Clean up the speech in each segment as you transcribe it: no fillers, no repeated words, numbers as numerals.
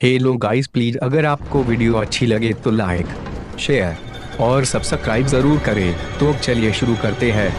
Hello guys, please अगर आपको video अच्छी लगे तो लाइक, शेयर और सब्सक्राइब जरूर करें। तो चलिए शुरू करते हैं।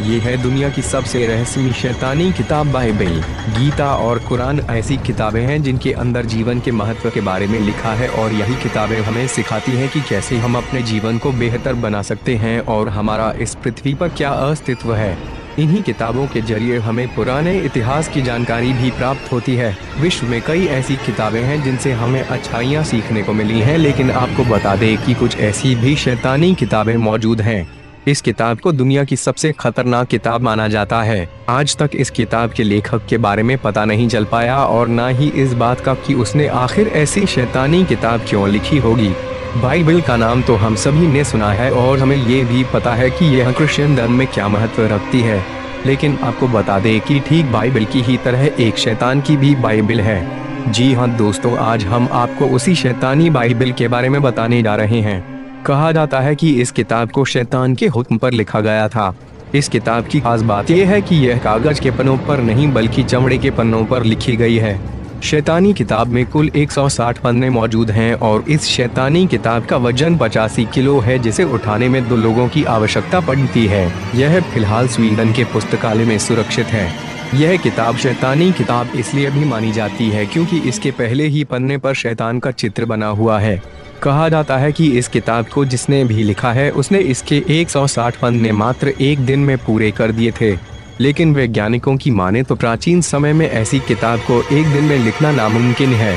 ये है दुनिया की सबसे रहस्यमयी शैतानी किताब बाइबल। गीता और कुरान ऐसी किताबें हैं जिनके अंदर जीवन के महत्व के बारे में लिखा है, और यही किताबें हमें सिखाती हैं कि कैसे हम अपने जीवन को बेहतर बना सकते हैं और हमारा इस पृथ्वी पर क्या अस्तित्व है। इन्हीं किताबों के जरिए हमें पुराने इतिहास की जानकारी भी प्राप्त होती है। विश्व में कई ऐसी किताबें हैं जिनसे हमें अच्छाइयाँ सीखने को मिली हैं, लेकिन आपको बता दें कि कुछ ऐसी भी शैतानी किताबें मौजूद हैं। इस किताब को दुनिया की सबसे खतरनाक किताब माना जाता है। आज तक इस किताब के लेखक के बारे में पता नहीं चल पाया, और न ही इस बात का कि उसने आखिर ऐसी शैतानी किताब क्यों लिखी होगी। बाइबल का नाम तो हम सभी ने सुना है, और हमें ये भी पता है कि यह क्रिश्चियन धर्म में क्या महत्व रखती है। लेकिन आपको बता दें कि ठीक बाइबल की ही तरह एक शैतान की भी बाइबल है। जी हाँ दोस्तों, आज हम आपको उसी शैतानी बाइबल के बारे में बताने जा रहे हैं। कहा जाता है कि इस किताब को शैतान के हुक्म पर लिखा गया था। इस किताब की खास बात यह है कि यह कागज के पन्नों पर नहीं बल्कि चमड़े के पन्नों पर लिखी गई है। शैतानी किताब में कुल 160 पन्ने मौजूद हैं, और इस शैतानी किताब का वजन 85 किलो है, जिसे उठाने में 2 लोगों की आवश्यकता पड़ती है। यह फिलहाल स्वीडन के पुस्तकालय में सुरक्षित है। यह किताब शैतानी किताब इसलिए भी मानी जाती है क्योंकि इसके पहले ही पन्ने पर शैतान का चित्र बना हुआ है। कहा जाता है कि इस किताब को जिसने भी लिखा है उसने इसके 160 पन्ने मात्र एक दिन में पूरे कर दिए थे। लेकिन वैज्ञानिकों की माने तो प्राचीन समय में ऐसी किताब को एक दिन में लिखना नामुमकिन है।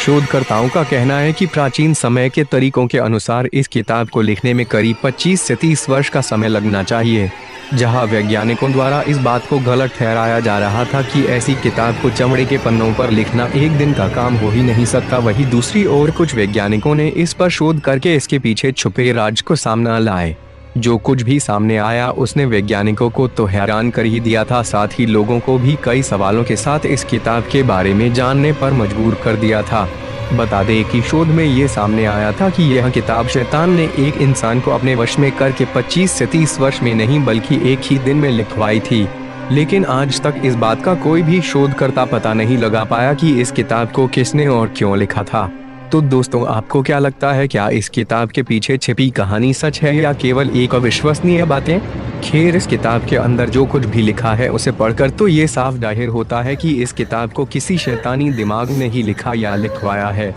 शोधकर्ताओं का कहना है कि प्राचीन समय के तरीकों के अनुसार इस किताब को लिखने में करीब 25 से 30 वर्ष का समय लगना चाहिए। जहां वैज्ञानिकों द्वारा इस बात को गलत ठहराया जा रहा था कि ऐसी किताब को चमड़े के पन्नों पर लिखना एक दिन का काम हो ही नहीं सकता, वहीं दूसरी ओर कुछ वैज्ञानिकों ने इस पर शोध करके इसके पीछे छुपे राज को सामने लाए। जो कुछ भी सामने आया उसने वैज्ञानिकों को तो हैरान कर ही दिया था, साथ ही लोगों को भी कई सवालों के साथ इस किताब के बारे में जानने पर मजबूर कर दिया था। बता दें कि शोध में ये सामने आया था कि यह किताब शैतान ने एक इंसान को अपने वश में करके 25 से 30 वर्ष में नहीं बल्कि एक ही दिन में लिखवाई थी। लेकिन आज तक इस बात का कोई भी शोधकर्ता पता नहीं लगा पाया कि इस किताब को किसने और क्यों लिखा था। तो दोस्तों, आपको क्या लगता है, क्या इस किताब के पीछे छिपी कहानी सच है या केवल एक अविश्वसनीय बातें? खैर, इस किताब के अंदर जो कुछ भी लिखा है उसे पढ़कर तो ये साफ जाहिर होता है कि इस किताब को किसी शैतानी दिमाग ने ही लिखा या लिखवाया है।